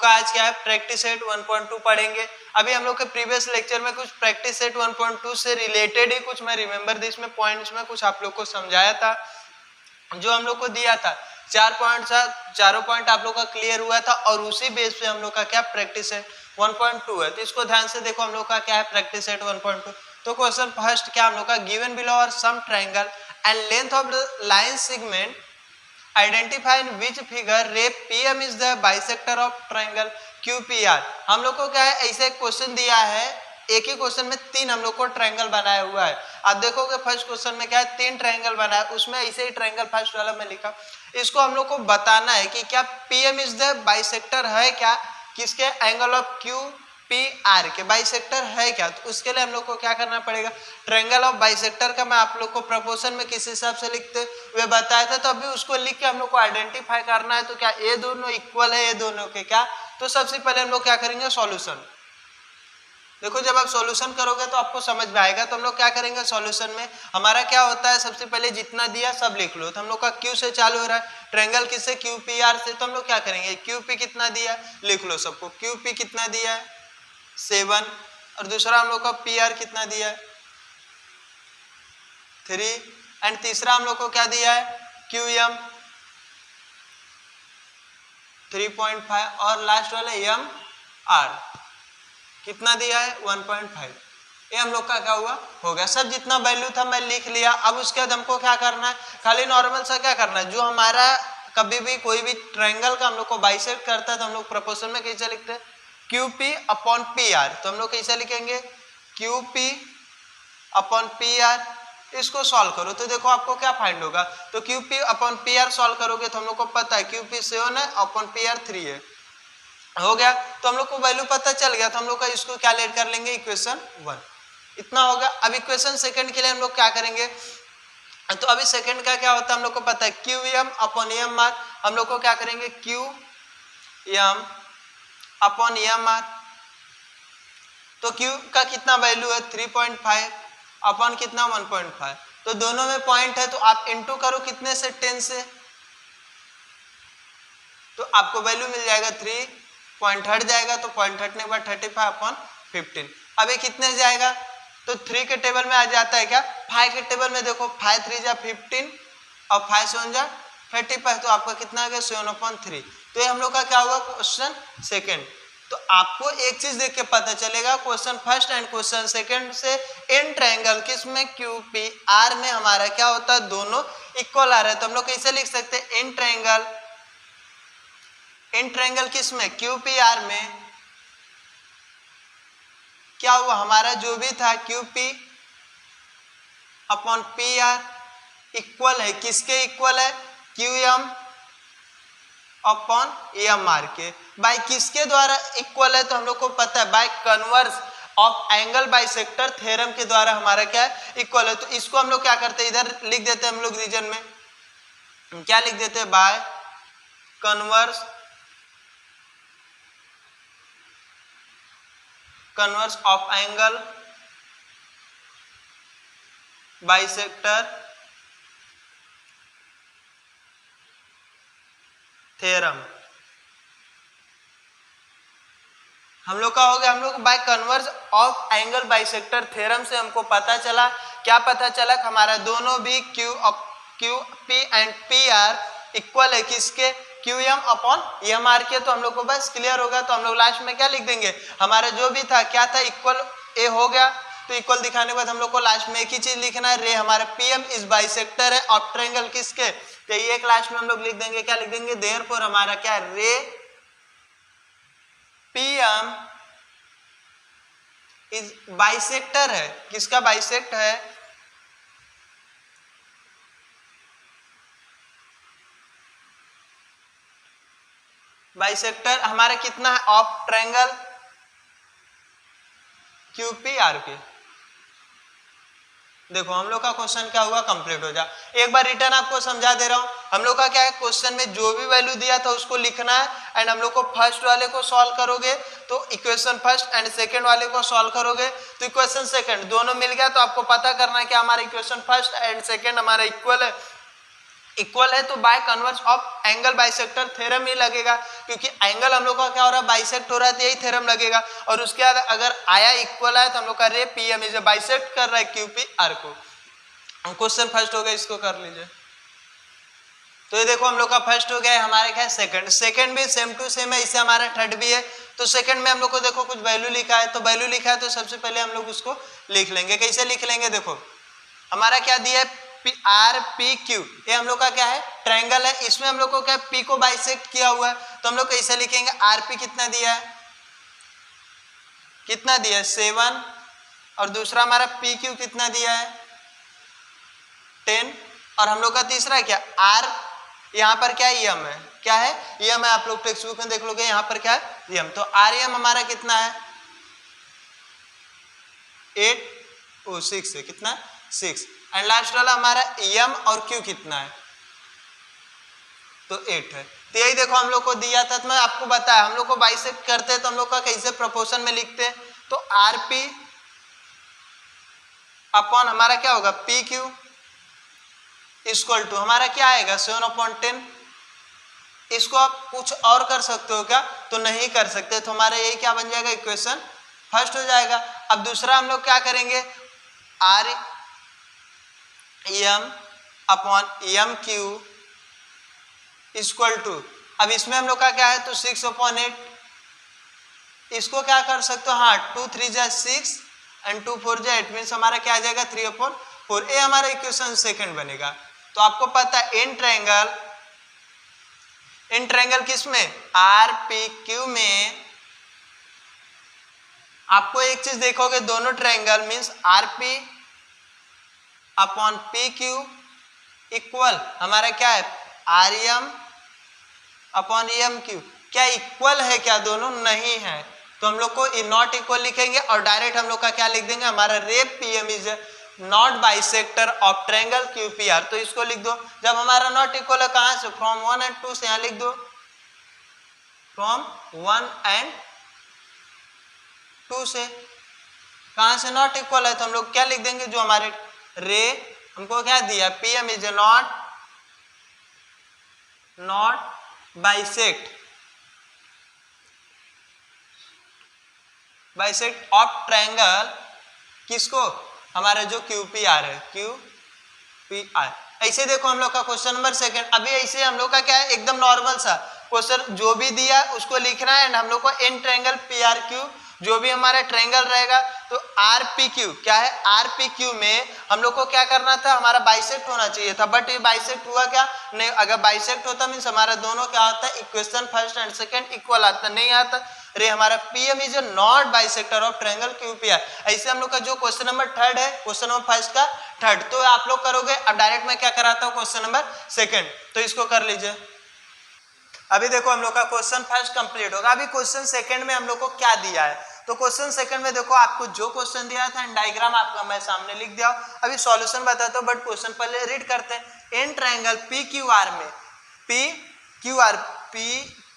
का आज क्या है, प्रैक्टिस सेट 1.2 पढ़ेंगे। अभी हम लोग के प्रीवियस लेक्चर में कुछ प्रैक्टिस सेट 1.2 से रिलेटेड ही कुछ मैं रिमेंबर दिस में पॉइंट्स में कुछ आप लोग को समझाया था, जो हम लोग को दिया था 4 पॉइंट था, चारों पॉइंट आप लोग का क्लियर हुआ था और उसी बेस पे हम लोग का क्या प्रैक्टिस सेट 1.2 है। तो इसको ध्यान से देखो, हम लोग का क्या है प्रैक्टिस सेट 1.2। तो क्वेश्चन फर्स्ट क्या हम लोग का, गिवन बिलो और some triangle and length of the line segment identify in which figure ray PM is the bisector of triangle QPR। हम लोग को क्या है, ऐसे एक क्वेश्चन दिया है, एक ही क्वेश्चन में 3 हम लोग को ट्रायंगल बनाया हुआ है। आप देखोगे फर्स्ट क्वेश्चन में क्या है, 3 ट्रायंगल बना है, उसमें ऐसे ही ट्रायंगल फर्स्ट वाला में लिखा। इसको हम लोग को बताना है कि क्या PM इज द बाइसेक्टर है क्या, किसके, एंगल ऑफ QPR के बाइसेक्टर है क्या। तो उसके लिए हम लोग को क्या करना पड़ेगा, ट्रायंगल ऑफ बाइसेक्टर का मैं आप लोग को प्रपोर्शन में किस हिसाब से लिखते हुए बताया था, तो अभी उसको लिख के हम लोग को आइडेंटिफाई करना है। तो क्या ये दोनों इक्वल है, ये दोनों के क्या। तो सबसे पहले हम लोग क्या करेंगे, सॉल्यूशन। देखो जब आप सॉल्यूशन करोगे तो आपको समझ में आएगा। तो हम लोग क्या करेंगे, सॉल्यूशन में हमारा क्या होता है, सबसे पहले जितना दिया सब लिख लो। तो हम लोग का Q से चालू हो रहा है, ट्रायंगल किससे, QPR से। तो हम लोग क्या करेंगे, QP कितना दिया लिख लो सबको। QP कितना दिया है 7, और दूसरा हम लोग का PR कितना दिया है 3, एंड तीसरा हम लोग को क्या दिया है QM 3.5, और लास्ट वाला MR कितना दिया है 1.5। ये हम लोग का क्या हुआ, हो गया। सब जितना वैल्यू था मैं लिख लिया। अब उसके बाद हमको क्या करना है, खाली नॉर्मल सा क्या करना है, जो हमारा कभी भी कोई भी ट्रायंगल का हम लोग को बाइसेक्ट करता है तो हम लोग प्रपोर्शन में कैसे लिखते हैं, QP अपॉन PR। तो हम लोग कैसे लिखेंगे, QP अपॉन PR। इसको सॉल्व करो तो देखो आपको क्या फाइंड होगा। तो QP अपॉन PR सॉल्व करोगे तो हम लोग को पता है QP 7 है, अपॉन PR 3 है, हो गया। तो हम लोग को वैल्यू पता चल गया। तो हम लोग का इसको क्या लेट कर लेंगे, इक्वेशन 1, इतना होगा। अब इक्वेशन सेकंड के लिए हम लोग क्या करेंगे, तो अभी सेकंड का क्या होता है हम लोग को पता है, QM अपॉन MR। हम लोग को क्या करेंगे, QM अपॉन MR। तो Q का कितना वैल्यू है 3.5 अपॉन कितना 1.5। तो दोनों में पॉइंट है तो आप इंटू करो कितने से, 10 से, तो आपको वैल्यू मिल जाएगा 3, पॉइंट हट जाएगा तो पॉइंट हटने के बाद 35 अपॉन 15। अब ये कितने जाएगा, तो 3 के टेबल में आ जाता है क्या, 5 के टेबल में देखो 5 3 जा 15 और 5 7 जा 35, तो आपका कितना आ गया 7/3। तो ये हम लोग का क्या हुआ, क्वेश्चन सेकंड। तो आपको एक चीज देख के पता चलेगा, question first and question second से इन ट्रायंगल किस में, QPR में हमारा क्या होता है, दोनों इक्वल आ रहा है। तो हम लोग कैसे लिख सकते हैं, इन ट्रायंगल किस में, QPR में क्या हुआ, हमारा जो भी था QP अपॉन PR इक्वल है, किसके इक्वल है, QM अपॉन MR के। बाय किसके द्वारा इक्वल है, तो हम लोग को पता है bye converse of angle bisector theorem के द्वारा हमारा क्या है, इक्वल है। तो इसको हम लोग क्या करते हैं, इधर लिख देते हैं हम लोग रीजन में, क्या लिख देते हैं, bye converse of angle bisector theorem. हम लोग का हो गया, हम लोग bye converse of angle bisector theorem से हमको पता चला, क्या पता चला, हमारा दोनों भी QP एंड PR इक्वल है, किसके, QM अपॉन MR के। तो हम लोग को बस क्लियर होगा। तो हम लोग लास्ट में क्या लिख देंगे, हमारा जो भी था क्या था, इक्वल ए हो गया। तो इक्वल दिखाने के बाद हम लोग को लास्ट में एक ही चीज लिखना है, रे हमारा PM इज बाइसेक्टर है ऑफ ट्रायंगल किसके, तो ये एक लास्ट में हम लोग लिख देंगे, क्या लिख देंगे, देयरफॉर हमारा क्या, रे PM इज बाइसेक्टर है, किसका बाइसेक्ट है, बाइसेक्टर हमारा कितना है, ऑफ ट्रायंगल QPR के। देखो हम लोग का क्वेश्चन क्या हुआ, कंप्लीट हो जा। एक बार रिटर्न आपको समझा दे रहा हूं, हम लोग का क्या है, क्वेश्चन में जो भी वैल्यू दिया था उसको लिखना है, एंड हम लोग को फर्स्ट वाले को सॉल्व करोगे तो इक्वेशन फर्स्ट एंड सेकंड वाले को सॉल्व करोगे तो इक्वेशन सेकंड दोनों मिल गया। तो आपको पता करना है कि हमारा इक्वेशन फर्स्ट एंड सेकंड हमारा इक्वल है। इक्वल है तो by converse of angle bisector theorem ही लगेगा, क्योंकि एंगल हम लोग का क्या हो रहा है, बाइसेक्ट हो रहा है, तो यही थ्योरम लगेगा। और उसके बाद अगर आया इक्वल है तो हम लोग का रे पी एम इज बाइसेक्ट कर रहा है क्यू पी आर को। क्वेश्चन फर्स्ट हो गया, इसको कर लीजिए। तो ये देखो हम लोग का फर्स्ट हो गया, हमारे क्या है सेकंड। सेकंड भी सेम टू सेम है, इससे हमारा थर्ड भी है। तो सेकंड में हम लोग को देखो कुछ वैल्यू लिखा है, तो वैल्यू लिखा है तो सबसे पहले हम लोग उसको लिख लेंगे। कैसे लिख लेंगे, देखो हमारा क्या दिया है, आर पी क्यू, ये हम लोग का क्या है, ट्रायंगल है। इसमें हम लोग को क्या पी को बाइसेक्ट किया हुआ है, तो हम लोग कैसे लिखेंगे, आर पी कितना दिया है, कितना दिया है 7, और दूसरा हमारा पी क्यू कितना दिया है 10, और हम लोग का तीसरा क्या आर, यहाँ पर क्या एम है, क्या है एम है, आप लोग टेक्स्ट बुक में देख लोगे, यहाँ पर क्या है एम, तो आर एम हमारा कितना है 6 है, कितना 6, एंड लास्ट वाला हमारा एम और क्यू कितना है, तो 8 है। तो यही देखो हम लोग को दिया था, तो मैं आपको बताया हम लोग को बाइसेक्ट करते हैं तो हम लोग का कैसे प्रोपोर्शन में लिखते हैं, तो आर पी अपॉन हमारा क्या होगा पी क्यू इक्वल टू हमारा क्या आएगा 7/10। इसको आप कुछ और कर सकते हो क्या, तो नहीं कर सकते, तो हमारा यही क्या बन जाएगा, इक्वेशन फर्स्ट हो जाएगा। अब दूसरा हम लोग क्या करेंगे, R M upon M Q equal to, अब इसमें हम लोग का क्या है, तो 6/8। इसको क्या कर सकते हो, हाँ 2 3 जा 6 एंड 2 4 जा 8, मीन्स हमारा क्या आ जाएगा 3/4, ये हमारा इक्वेशन सेकंड बनेगा। तो आपको पता है इन ट्रायंगल किसमें, आर पी क्यू में, आपको एक चीज देखोगे, दोनों triangle means R P upon P Q equal हमारा क्या है R M upon M Q, क्या इक्वल है क्या, दोनों नहीं है, तो हम लोग को नॉट इक्वल लिखेंगे और डायरेक्ट हम लोग का क्या लिख देंगे, हमारा रेप P M is not bisector of triangle Q P R. तो इसको लिख दो, जब हमारा नॉट इक्वल है कहां से, फ्रॉम 1 एंड 2 से, यहाँ लिख दो फ्रॉम 1 एंड 2 से, कहां से नॉट इक्वल है तो हम लोग क्या लिख देंगे, जो हमारे रे हमको क्या दिया, P M is not bisect of triangle किसको, हमारा जो क्यू पी आर है, क्यू पी आर। ऐसे देखो हम लोग का क्वेश्चन नंबर सेकंड, अभी ऐसे हम लोग का क्या है, एकदम नॉर्मल सा क्वेश्चन, जो भी दिया उसको लिखना है, एंड हम लोग को in triangle P R Q, जो भी हमारा ट्रायंगल रहेगा, तो आर पी क्यू क्या है, आर पी क्यू में हम लोग को क्या करना था, हमारा बाइसेक्ट होना चाहिए था, बट ये बाइसेक्ट हुआ क्या नहीं, अगर बाइसेक्ट होता मीन्स हमारा दोनों क्या होता है, equation first and second equal आता, नहीं आता, रे हमारा PM is not bisector of triangle QPR. ऐसे हम लोग का जो क्वेश्चन नंबर थर्ड है, क्वेश्चन नंबर फर्स्ट का थर्ड, तो आप लोग करोगे। अब डायरेक्ट मैं क्या कराता हूँ क्वेश्चन नंबर सेकंड, तो इसको कर लीजिए। अभी देखो हम लोग का क्वेश्चन फर्स्ट कंप्लीट होगा। अभी क्वेश्चन सेकंड में हम लोग को क्या दिया है, तो क्वेश्चन सेकंड में देखो आपको जो क्वेश्चन दिया था डायग्राम आपका मैं सामने लिख दिया। अभी सॉल्यूशन बताता हूँ, बट क्वेश्चन पहले रीड करते हैं। In triangle P Q R में, पी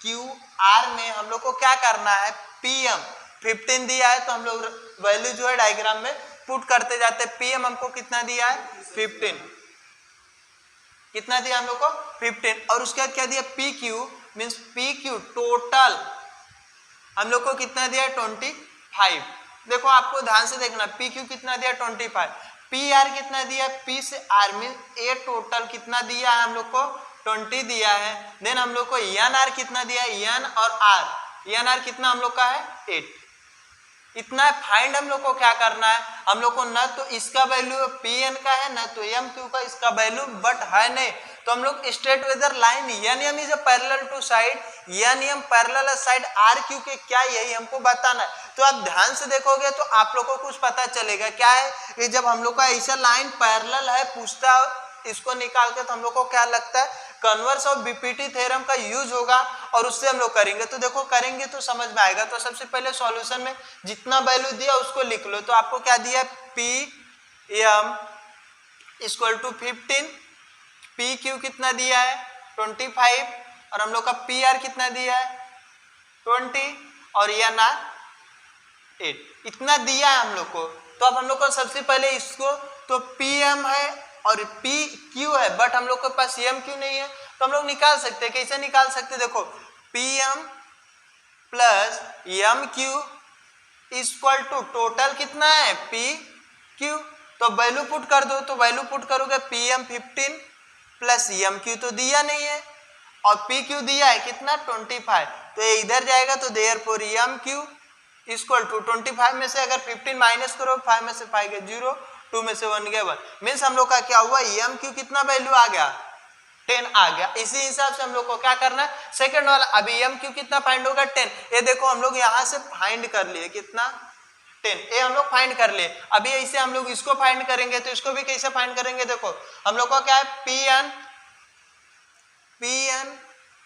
क्यू आर में हम लोग को क्या करना है, पीएम 15 दिया है, तो हम लोग वैल्यू जो है डायग्राम में पुट करते जाते हैं। पीएम हमको कितना दिया है 15, कितना दिया हम लोग को 15, और उसके बाद क्या दिया P Q means P Q total हम लोग को कितना दिया 25। देखो आपको ध्यान से देखना, पी क्यू कितना दिया 25, पी आर कितना दिया, पी से आर मीन्स ए टोटल कितना दिया है हम लोग को 20 दिया है। देन हम लोग को एन आर कितना दिया है, एन और आर, एन आर कितना हम लोग का है 8। इतना फाइंड हम लोग को क्या करना है, हम लोग को न तो इसका वैल्यू पी एन का है न तो एम क्यू का इसका वैल्यू बट है नहीं, तो हम लोग straight whether line N M is parallel to side, N M parallel side R Q के, क्या यही हमको बताना है। तो आप ध्यान से देखोगे तो आप लोग को कुछ पता चलेगा, क्या है कि जब हम लोग का ऐसा लाइन पैरेलल है पूछता इसको निकाल के, तो हम लोग को क्या लगता है कन्वर्स ऑफ बीपीटी थ्योरम का यूज होगा और उससे हम लोग करेंगे। तो देखो करेंगे तो समझ में आएगा। तो सबसे पहले सॉल्यूशन में जितना वैल्यू दिया उसको लिख लो। तो आपको क्या दिया, P M equal to 15, P Q कितना दिया है 25, और हम लोग का पी आर कितना दिया है 20, और एन आर 8, इतना दिया है हम लोग को। तो अब हम लोग को सबसे पहले इसको, तो पी एम है और पी क्यू है, बट हम लोग के पास एम क्यू नहीं है, तो हम लोग निकाल सकते हैं। कैसे निकाल सकते हैं? देखो P M plus M Q equal to total कितना है पी क्यू, तो वैल्यू पुट कर दो। तो वैल्यू पुट करोगे P M 15 plus M Q तो दिया नहीं है और पी क्यू दिया है कितना 25, तो ये इधर जाएगा, तो therefore M Q equal to 25 में से अगर 15 माइनस करो 5 में से 5 गए 0, 2 में से 1 गया 1, मीन्स हम लोग का क्या हुआ एम क्यू कितना वैल्यू आ गया 10 आ गया। इसी हिसाब से हम लोग को क्या करना है सेकंड वाला, अभी एम क्यू कितना फाइंड होगा 10, ये देखो हम लोग यहाँ से फाइंड कर लिए कितना 10, ये हम लोग फाइंड कर लिए। अभी ऐसे हम लोग इसको फाइंड करेंगे, तो इसको भी कैसे फाइंड करेंगे? देखो हम लोग का क्या है P N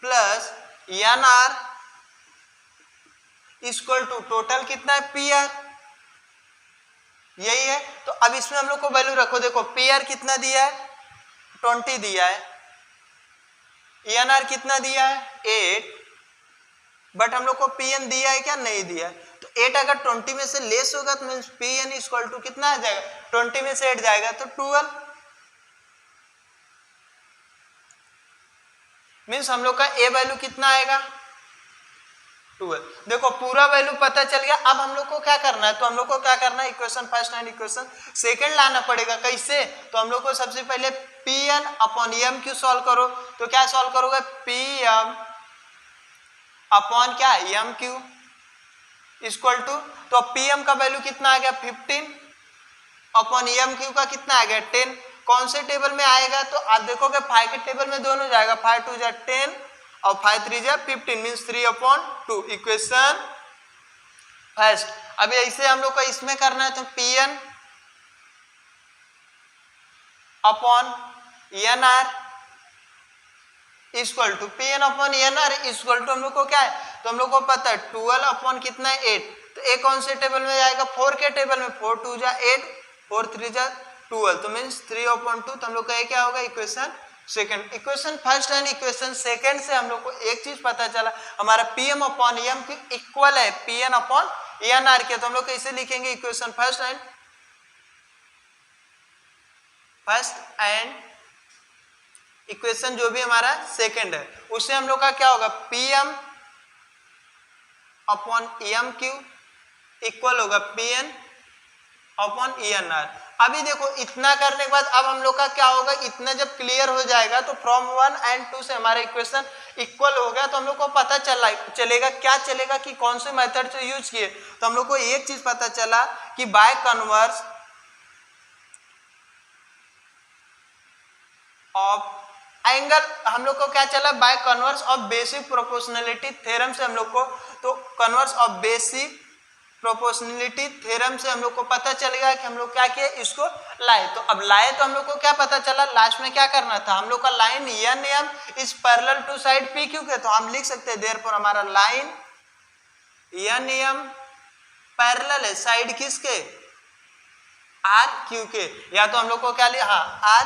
plus N R equal to total कितना है पी आर, यही है। तो अब इसमें हम लोग को वैल्यू रखो, देखो पी आर कितना दिया है 20 दिया है, एन आर कितना दिया है 8, बट हम लोग को पी एन दिया है क्या? नहीं दिया है। तो 8 अगर 20 में से लेस होगा तो means P N equal to कितना आ जाएगा, 20 में से 8 जाएगा तो 12, मीन्स हम लोग का ए वैल्यू कितना आएगा 12। देखो पूरा वैल्यू पता चल गया। अब हम लोग को क्या करना है? तो हम लोग को क्या करना है equation first and equation second लाना पड़ेगा। कैसे? तो हम लोग को सबसे पहले P N upon M Q solve करो। तो क्या सॉल्व करोगे? पी एम अपॉन क्या एम क्यू इक्वल टू, तो पी एम का वैल्यू कितना आ गया 15 अपॉन एम क्यू का कितना आ गया 10। कौन से टेबल में आएगा? तो आप देखोगे 5 के टेबल में दोनों जाएगा, 5 2 जा 10 और 5 3 जा 15 मीन्स 3/2 इक्वेशन फर्स्ट। अभी ऐसे हम लोग को इसमें करना है, तो P N upon N R equal to P N upon N R equal to हम लोग को क्या है? तो हम लोग को पता है 12 अपॉन कितना है 8, तो ए कौन से टेबल में जाएगा 4 के टेबल में, 4 2 जा 8 4 3 जा 12, तो मीन्स 3/2। तो हम लोग का ये क्या होगा equation second. Equation first and equation second से हम लोग को एक चीज पता चला, हमारा P M upon M Q equal है P N upon N R के। तो हम लोग कैसे लिखेंगे इक्वेशन फर्स्ट एंड इक्वेशन जो भी हमारा सेकंड है उससे हम लोग का क्या होगा P M upon M Q equal होगा P N upon N R. अभी देखो इतना करने के बाद अब हम लोग का क्या होगा, इतना जब क्लियर हो जाएगा तो फ्रॉम 1 एंड 2 से हमारा इक्वेशन इक्वल हो गया, तो हम लोग को पता चलेगा क्या चलेगा कि कौन से मेथड से यूज किए। तो हम लोग को एक चीज पता चला कि बाय कन्वर्स ऑफ एंगल, हम लोग को क्या चला bye converse of basic proportionality theorem से हम लोग को, तो converse of basic proportionality theorem से हम लोग को पता चलेगा कि हम लोग क्या किए इसको लाए। तो अब लाए तो हम लोग को क्या पता चला, लास्ट में क्या करना था, हम लोग का line N M is parallel to side P Q के, तो हम लिख सकते हैं देयरफॉर हमारा लाइन एन एम पैरेलल है साइड किसके आर क्यू के, या तो हम लोग को क्या लिया आर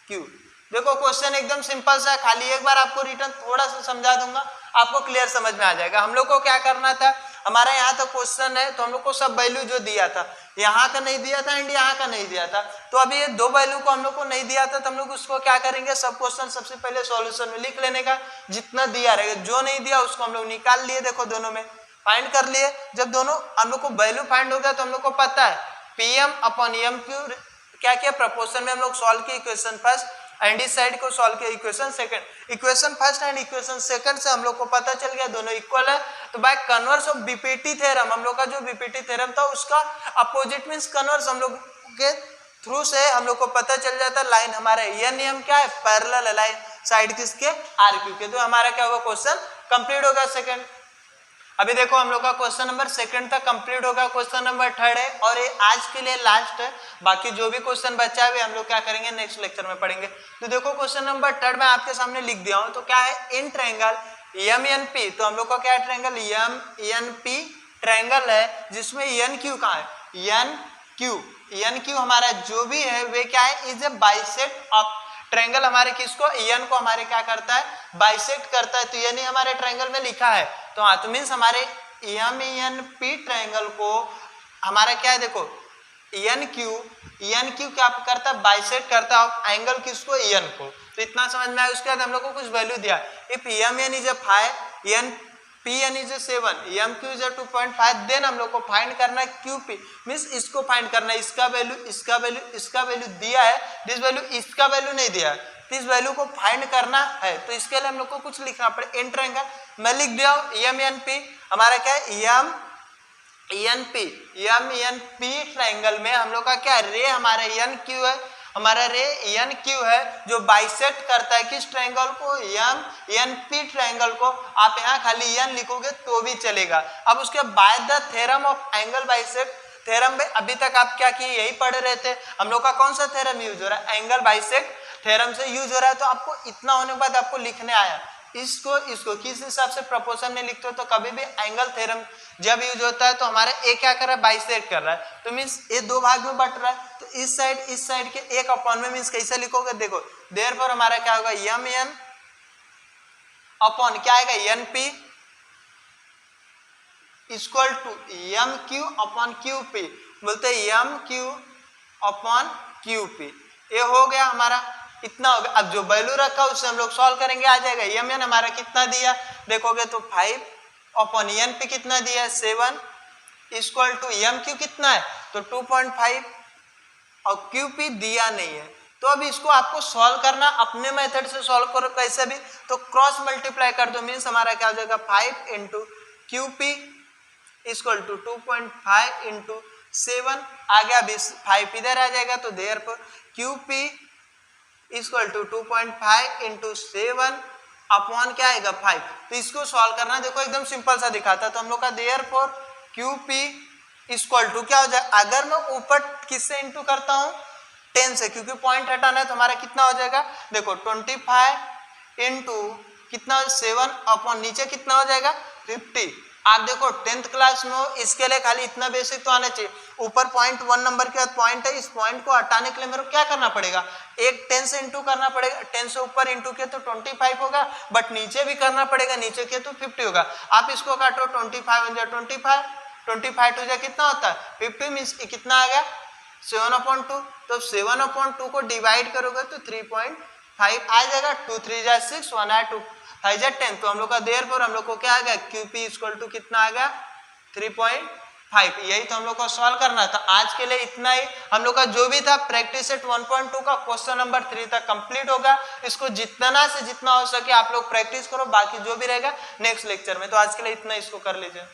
क्यू। देखो क्वेश्चन एकदम सिंपल सा, खाली एक बार आपको रिटर्न थोड़ा सा समझा दूंगा आपको क्लियर समझ में आ जाएगा। हम लोग को क्या करना था, हमारा यहाँ तक क्वेश्चन है तो हम लोग को सब वैल्यू जो दिया था, यहाँ का नहीं दिया था एंड यहाँ का नहीं दिया था, तो अभी ये दो वैल्यू को हम लोग को नहीं दिया था, तो हम लोग उसको क्या करेंगे सब क्वेश्चन सबसे पहले सॉल्यूशन में लिख लेने का, जितना दिया रहेगा, जो नहीं दिया उसको हम लोग निकाल लिए, देखो दोनों में फाइंड कर लिए। जब दोनों हम लोग को वैल्यू फाइंड हो गया तो हम लोग को पता है P M upon M Q क्या किया प्रपोर्शन में हम लोग सॉल्व किए इक्वेशन फर्स्ट एंड इस साइड को सॉल्व किया equation second. Equation first and equation second से हम लोग को पता चल गया दोनों इक्वल है, तो by converse of BPT theorem, हम लोग का जो बीपीटी थ्योरम था उसका अपोजिट मींस कन्वर्स हम लोग के थ्रू से हम लोग को पता चल जाता है लाइन हमारा ये नियम क्या है पैरेलल है लाइन साइड किसके आर क्यू के, तो हमारा क्या होगा क्वेश्चन कंप्लीट होगा सेकंड। अभी देखो हम लोग का क्वेश्चन नंबर सेकंड तक कंप्लीट होगा, क्वेश्चन नंबर थर्ड है और ये आज के लिए लास्ट है, बाकी जो भी क्वेश्चन बचा है हम लोग क्या करेंगे नेक्स्ट लेक्चर में पढ़ेंगे। तो देखो क्वेश्चन नंबर थर्ड में आपके सामने लिख दिया हूं, तो क्या है in triangle M N P, तो हम लोग का क्या है triangle M N P triangle है जिसमें एन क्यू कहाँ है एन क्यू हमारा जो भी है वे क्या है is a bisect of triangle, हमारे किसको एन को हमारे क्या करता है बाइसेक्ट करता है, तो ये नहीं हमारे ट्रायंगल में लिखा है, तो हाँ तो मीन्स हमारे एम एन पी ट्रायंगल को हमारा क्या है देखो एन क्यू क्या करता है, बाइसेक्ट करता है एंगल किसको, एन को। तो इतना समझ में आया। उसके बाद हम लोग को कुछ वैल्यू दिया, if M N is 5, N P N is 7, M Q is 2.5, then हम लोग को फाइंड करना है क्यू पी, मीन्स इसको फाइंड करना है, इसका वैल्यू, इसका वैल्यू, इसका वैल्यू दिया है, दिस वैल्यू, इसका वैल्यू नहीं दिया है, इस वैल्यू को फाइंड करना है। तो इसके लिए हम लोग को कुछ लिखना पड़े, इन ट्रायंगल मैं लिख दिया एम एन पी, हमारा क्या है एम एन पी ट्रायंगल में हम लोग का क्या रे, हमारा एन क्यू है, हमारा रे एन क्यू है जो बाइसेक्ट करता है किस ट्रायंगल को, एम एन पी ट्रायंगल को। आप यहाँ खाली एन लिखोगे तो भी चलेगा। अब उसके बाद the theorem of angle bisect, theorem में अभी तक आप क्या किए, यही पढ़ रहे थे। हम लोग का कौन सा थ्योरम यूज हो रहा है, एंगल बाइसेक्ट थ्योरम से यूज हो रहा है। तो आपको इतना होने के बाद आपको लिखने आया, इसको किस हिसाब से प्रोपोर्शन में लिखते हो, तो कभी भी एंगल थ्योरम जब यूज होता है तो हमारा ए क्या कर रहा है, बाइसेक्ट कर रहा है, तो मींस ए दो भाग में बट रहा है, तो इस साइड के एक अपॉन में, मींस कैसे लिखोगे, देखो देयरफॉर हमारा क्या होगा, एम एन अपॉन क्या आएगा, N P equal to M Q upon Q P, बोलते हैं M Q upon Q P. ये हो गया हमारा, इतना हो गया। अब जो वैल्यू रखा उससे हम लोग सॉल्व करेंगे, आ जाएगा एम एन हमारा कितना दिया, देखोगे तो 5 अपॉन एन पी कितना दिया है 7 इक्वल टू एम क्यू कितना है तो 2.5 और क्यू पी दिया नहीं है। तो अब इसको आपको सॉल्व करना, अपने मेथड से सॉल्व करो कैसे भी, तो क्रॉस मल्टीप्लाई कर दो, मीन्स हमारा क्या हो जाएगा 5 into Q P equal to 2.5 into 7 आ गया, 5 इधर आ जाएगा, तो therefore Q P equal to 2.5 into 7 upon क्या आएगा 5। तो इसको सॉल्व करना, देखो एकदम सिंपल सा दिखाता, तो हम लोग का therefore Q P equal to क्या हो जाए, अगर मैं ऊपर किससे इंटू करता हूँ 10 से, क्योंकि पॉइंट हटाना है, तो हमारा कितना हो जाएगा, देखो 25 इंटू कितना 7 अपॉन नीचे कितना हो जाएगा 50। आप देखो 10th क्लास में हो, इसके लिए खाली इतना बेसिक तो आना चाहिए, ऊपर पॉइंट 1 नंबर के बाद पॉइंट है, इस पॉइंट को हटाने के लिए मेरे को क्या करना पड़ेगा, एक 10 से इंटू करना पड़ेगा, 10 से ऊपर इंटू किया तो 25 होगा, बट नीचे भी करना पड़ेगा, नीचे किया तो 50 होगा। आप इसको काटो 25 हो जाए 25 टू जाए कितना होता है 50, मीन्स कितना आ गया 7/2, तो 7/2 को डिवाइड करोगे तो 3.5 आ जाएगा, 2 3 जा 6, 1 आ 2 5 जा 10, तो हम लोग का देयरफॉर हम लोग को क्या आ गया, क्यू पी इक्वल टू कितना आ गया 3.5। यही तो हम लोग को सॉल्व करना था। आज के लिए इतना ही, हम लोग का जो भी था प्रैक्टिस सेट 1.2 का क्वेश्चन नंबर 3 तक कंप्लीट होगा। इसको जितना से जितना हो सके आप लोग प्रैक्टिस करो, बाकी जो भी रहेगा नेक्स्ट लेक्चर में। तो आज के लिए इतना, इसको कर लीजिए।